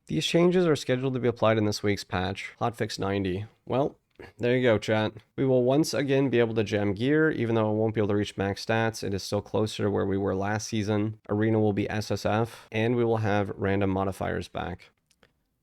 These changes are scheduled to be applied in this week's patch, Hotfix 90. Well, there you go, chat. We will once again be able to gem gear, even though it won't be able to reach max stats. It is still closer to where we were last season. Arena will be SSF, and we will have random modifiers back.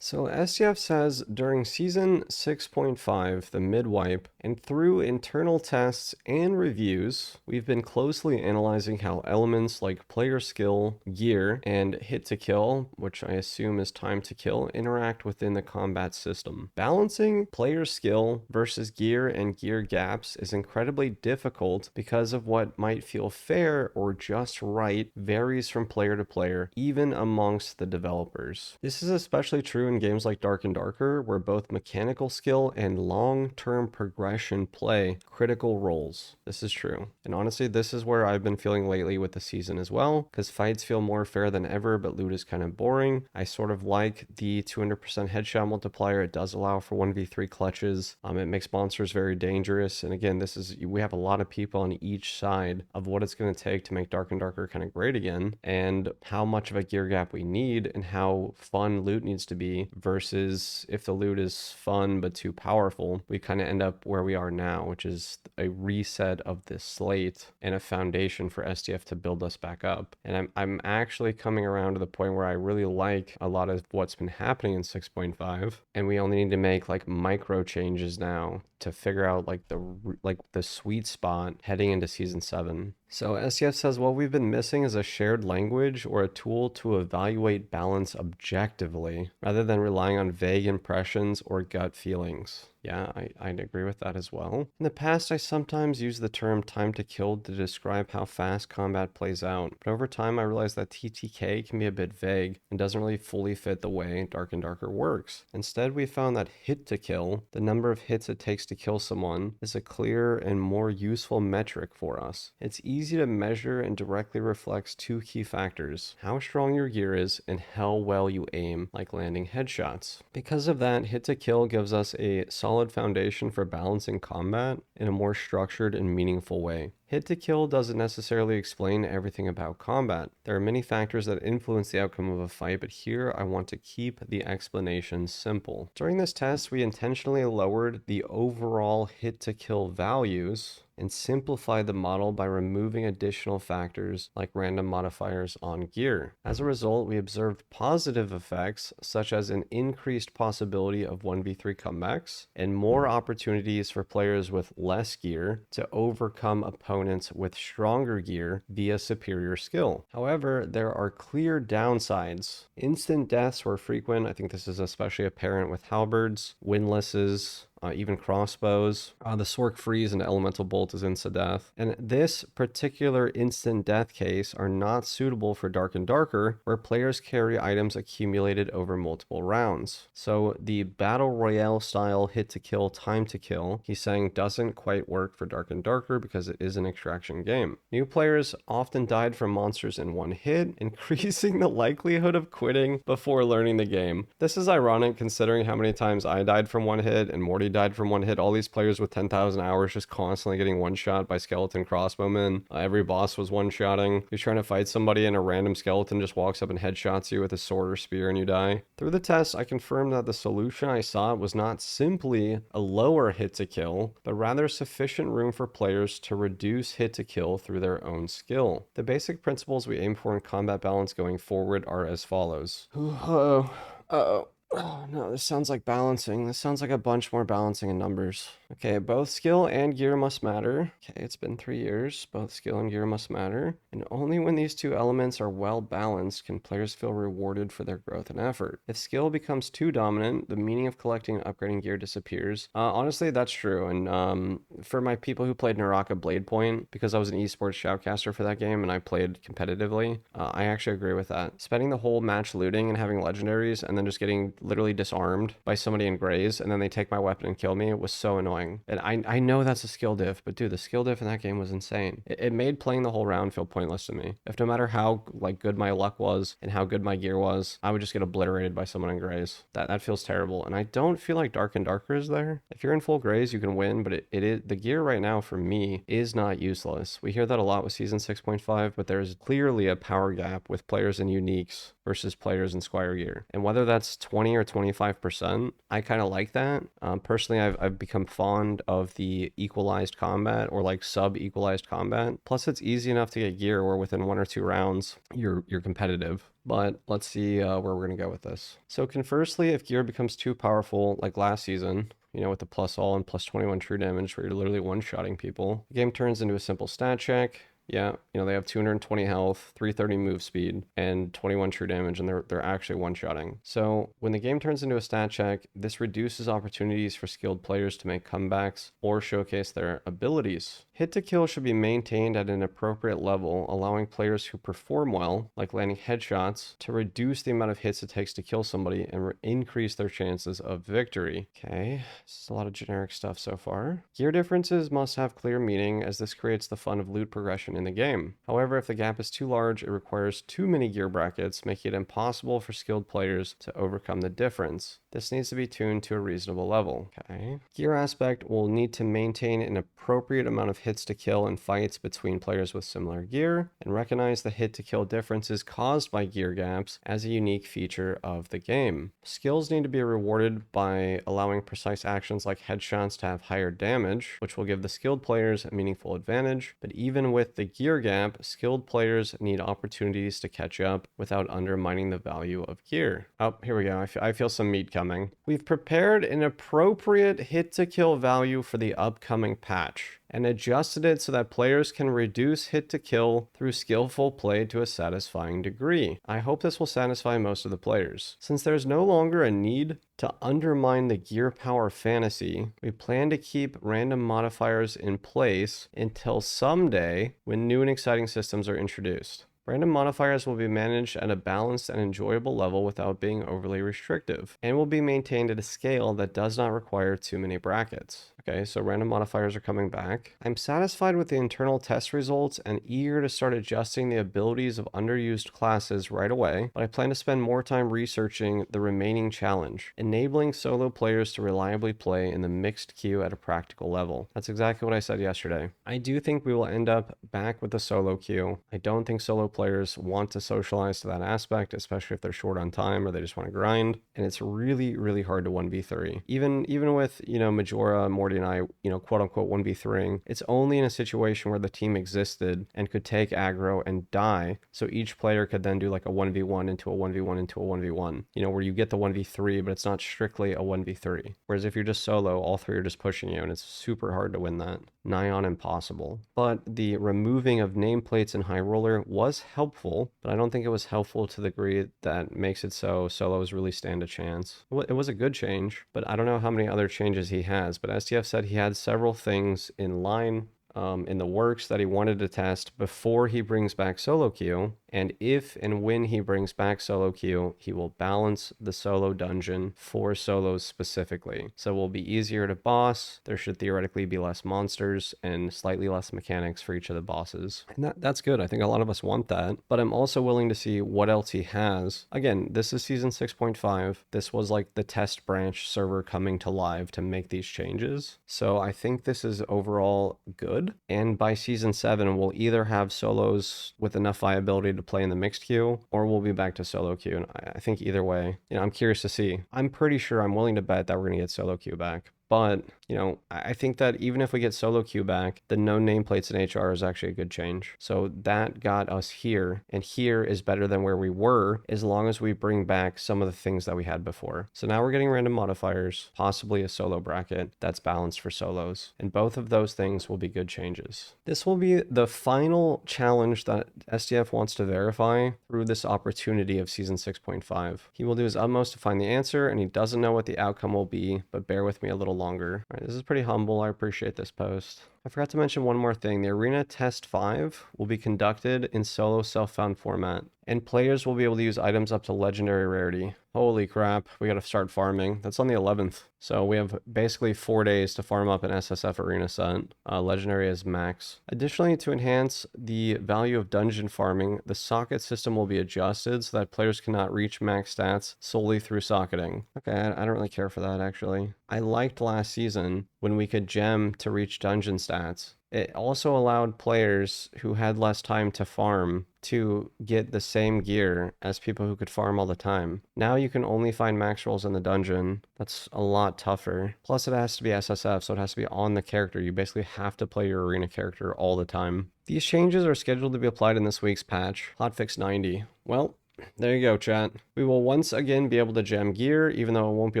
So SDF says during season 6.5, the mid-wipe, and through internal tests and reviews, we've been closely analyzing how elements like player skill, gear, and hit to kill, which I assume is time to kill, interact within the combat system. Balancing player skill versus gear and gear gaps is incredibly difficult because of what might feel fair or just right varies from player to player, even amongst the developers. This is especially true in games like Dark and Darker, where both mechanical skill and long-term progression play critical roles. This is true. And honestly, this is where I've been feeling lately with the season as well, because fights feel more fair than ever, but loot is kind of boring. I sort of like the 200% headshot multiplier. It does allow for 1v3 clutches. It makes monsters very dangerous. And again, we have a lot of people on each side of what it's going to take to make Dark and Darker kind of great again, and how much of a gear gap we need, and how fun loot needs to be, versus if the loot is fun but too powerful, we kind of end up where we are now, which is a reset of this slate and a foundation for SDF to build us back up. And I'm actually coming around to the point where I really like a lot of what's been happening in 6.5, and we only need to make like micro changes now to figure out like the sweet spot heading into season 7. So SDF says what we've been missing is a shared language or a tool to evaluate balance objectively rather than relying on vague impressions or gut feelings. Yeah, I'd agree with that as well. In the past, I sometimes use the term time to kill to describe how fast combat plays out, but over time I realized that TTK can be a bit vague and doesn't really fully fit the way Dark and Darker works. Instead, we found that hit to kill, the number of hits it takes to kill someone, is a clearer and more useful metric for us. It's easy to measure and directly reflects two key factors: how strong your gear is and how well you aim, like landing headshots. Because of that, hit to kill gives us a solid foundation for balancing combat in a more structured and meaningful way. Hit to kill doesn't necessarily explain everything about combat. There are many factors that influence the outcome of a fight, but here I want to keep the explanation simple. During this test, we intentionally lowered the overall hit to kill values and simplify the model by removing additional factors like random modifiers on gear. As a result, we observed positive effects such as an increased possibility of 1v3 comebacks and more opportunities for players with less gear to overcome opponents with stronger gear via superior skill. However, there are clear downsides. Instant deaths were frequent. I think this is especially apparent with halberds, windlasses, even crossbows. The Sork Freeze and Elemental Bolt is insta death. And this particular instant death case are not suitable for Dark and Darker, where players carry items accumulated over multiple rounds. So the Battle Royale style hit to kill, time to kill, he's saying doesn't quite work for Dark and Darker because it is an extraction game. New players often died from monsters in one hit, increasing the likelihood of quitting before learning the game. This is ironic considering how many times I died from one hit and Morty died from one hit. All these players with 10,000 hours just constantly getting one shot by skeleton crossbowmen. Every boss was one shotting. You're trying to fight somebody and a random skeleton just walks up and headshots you with a sword or spear and you die. Through the test, I confirmed that the solution I sought was not simply a lower hit to kill, but rather sufficient room for players to reduce hit to kill through their own skill. The basic principles we aim for in combat balance going forward are as follows. Uh-oh. Uh-oh. Oh no, this sounds like balancing. This sounds like a bunch more balancing in numbers. Okay, both skill and gear must matter. Okay, it's been 3 years. Both skill and gear must matter. And only when these two elements are well balanced can players feel rewarded for their growth and effort. If skill becomes too dominant, the meaning of collecting and upgrading gear disappears. Honestly, that's true. And for my people who played Naraka Blade Point, because I was an esports shoutcaster for that game and I played competitively, I actually agree with that. Spending the whole match looting and having legendaries and then just getting literally disarmed disarmed by somebody in grays and then they take my weapon and kill me. It was so annoying. And I know that's a skill diff, but dude, the skill diff in that game was insane. It made playing the whole round feel pointless to me. If no matter how like good my luck was and how good my gear was, I would just get obliterated by someone in grays. That feels terrible. And I don't feel like Dark and Darker is there. If you're in full grays, you can win, but it is the gear right now for me is not useless. We hear that a lot with season 6.5, but there's clearly a power gap with players in uniques versus players in Squire gear. And whether that's 20 or 25%, I kind of like that. Personally, I've become fond of the equalized combat or like sub-equalized combat. Plus, it's easy enough to get gear where within 1 or 2 rounds, you're competitive. But let's see where we're going to go with this. So conversely, if gear becomes too powerful like last season, you know, with the plus all and plus 21 true damage where you're literally one-shotting people, the game turns into a simple stat check. Yeah, you know, they have 220 health, 330 move speed, and 21 true damage, and they're actually one-shotting. So when the game turns into a stat check, this reduces opportunities for skilled players to make comebacks or showcase their abilities. Hit to kill should be maintained at an appropriate level, allowing players who perform well, like landing headshots, to reduce the amount of hits it takes to kill somebody and increase their chances of victory. Okay, this is a lot of generic stuff so far. Gear differences must have clear meaning, as this creates the fun of loot progression in the game. However, if the gap is too large, it requires too many gear brackets, making it impossible for skilled players to overcome the difference. This needs to be tuned to a reasonable level. Okay. Gear aspect will need to maintain an appropriate amount of hits to kill in fights between players with similar gear, and recognize the hit to kill differences caused by gear gaps as a unique feature of the game. Skills need to be rewarded by allowing precise actions like headshots to have higher damage, which will give the skilled players a meaningful advantage, but even with the gear gap, skilled players need opportunities to catch up without undermining the value of gear. Oh, here we go. I feel some meat coming. We've prepared an appropriate hit to kill value for the upcoming patch and adjusted it so that players can reduce hit to kill through skillful play to a satisfying degree. I hope this will satisfy most of the players. Since there's no longer a need to undermine the gear power fantasy, we plan to keep random modifiers in place until someday when new and exciting systems are introduced. Random modifiers will be managed at a balanced and enjoyable level without being overly restrictive, and will be maintained at a scale that does not require too many brackets. Okay, so random modifiers are coming back. I'm satisfied with the internal test results and eager to start adjusting the abilities of underused classes right away, but I plan to spend more time researching the remaining challenge, enabling solo players to reliably play in the mixed queue at a practical level. That's exactly what I said yesterday. I do think we will end up back with the solo queue. I don't think solo players want to socialize to that aspect, especially if they're short on time or they just want to grind, and it's really, really hard to 1v3. Even with, you know, Majora, Morty, and I, you know, quote unquote 1v3ing, it's only in a situation where the team existed and could take aggro and die, so each player could then do like a 1v1 into a 1v1 into a 1v1, you know, where you get the 1v3, but it's not strictly a 1v3. Whereas if you're just solo, all three are just pushing you, and it's super hard to win that. Nigh on impossible. But the removing of nameplates in High Roller was helpful, but I don't think it was helpful to the degree that makes it so solos really stand a chance. It was a good change, but I don't know how many other changes he has. But SDF said he had several things in line in the works that he wanted to test before he brings back solo queue, and if and when he brings back solo queue, he will balance the solo dungeon for solos specifically. So it will be easier to boss, there should theoretically be less monsters, and slightly less mechanics for each of the bosses. And that's good. I think a lot of us want that, but I'm also willing to see what else he has. Again, this is season 6.5. This was like the test branch server coming to live to make these changes. So I think this is overall good. And by season 7, we'll either have solos with enough viability to play in the mixed queue, or we'll be back to solo queue. And I think either way, you know, I'm curious to see. I'm pretty sure, I'm willing to bet that we're going to get solo queue back. But, you know, I think that even if we get solo queue back, the no nameplates in HR is actually a good change. So that got us here, and here is better than where we were, as long as we bring back some of the things that we had before. So now we're getting random modifiers, possibly a solo bracket that's balanced for solos, and both of those things will be good changes. This will be the final challenge that SDF wants to verify through this opportunity of season 6.5. He will do his utmost to find the answer, and he doesn't know what the outcome will be, but bear with me a little longer. All right, this is pretty humble. I appreciate this post. I forgot to mention one more thing. The Arena Test 5 will be conducted in solo self-found format, and players will be able to use items up to legendary rarity. Holy crap, we gotta start farming. That's on the 11th. So we have basically 4 days to farm up an SSF Arena set. Legendary is max. Additionally, to enhance the value of dungeon farming, the socket system will be adjusted so that players cannot reach max stats solely through socketing. Okay, I don't really care for that actually. I liked last season when we could gem to reach dungeon stats. It also allowed players who had less time to farm to get the same gear as people who could farm all the time. Now you can only find max rolls in the dungeon. That's a lot tougher. Plus it has to be SSF, so it has to be on the character. You basically have to play your arena character all the time. These changes are scheduled to be applied in this week's patch, hotfix 90. Well, there you go, chat. We will once again be able to gem gear, even though it won't be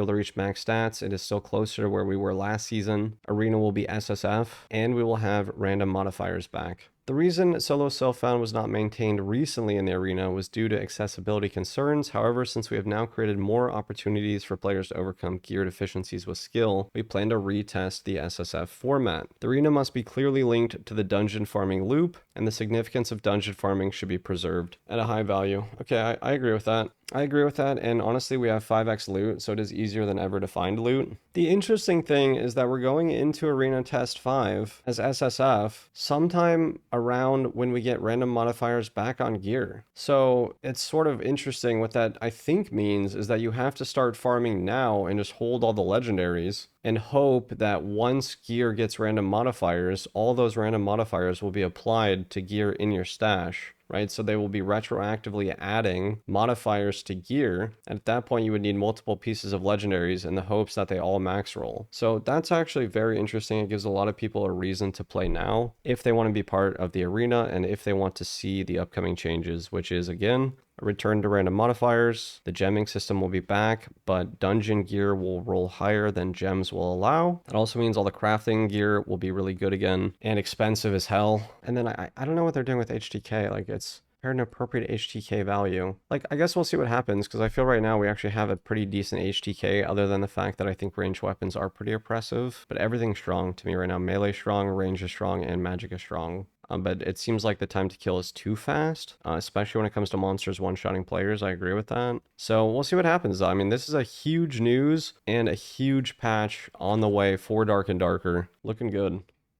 able to reach max stats. It is still closer to where we were last season. Arena will be SSF, and we will have random modifiers back. The reason solo self-found was not maintained recently in the arena was due to accessibility concerns. However, since we have now created more opportunities for players to overcome gear deficiencies with skill, we plan to retest the SSF format. The arena must be clearly linked to the dungeon farming loop, and the significance of dungeon farming should be preserved at a high value. Okay, I agree with that. I agree with that, and honestly, we have 5x loot, so it is easier than ever to find loot. The interesting thing is that we're going into Arena Test 5 as SSF sometime around when we get random modifiers back on gear. So it's sort of interesting. What that I think means is that you have to start farming now and just hold all the legendaries and hope that once gear gets random modifiers, all those random modifiers will be applied to gear in your stash. Right? So they will be retroactively adding modifiers to gear. And at that point, you would need multiple pieces of legendaries in the hopes that they all max roll. So that's actually very interesting. It gives a lot of people a reason to play now if they want to be part of the arena and if they want to see the upcoming changes, which is, again, a return to random modifiers. The gemming system will be back, but dungeon gear will roll higher than gems will allow. That also means all the crafting gear will be really good again and expensive as hell. And then I don't know what they're doing with HTK. Like, it's an appropriate HTK value. Like, I guess we'll see what happens, because I feel right now we actually have a pretty decent HTK, other than the fact that I think ranged weapons are pretty oppressive. But everything's strong to me right now. Melee strong, range is strong, and magic is strong. But it seems like the time to kill is too fast, especially when it comes to monsters one-shotting players. I agree with that. So we'll see what happens. I mean, this is a huge news and a huge patch on the way for Dark and Darker. Looking good.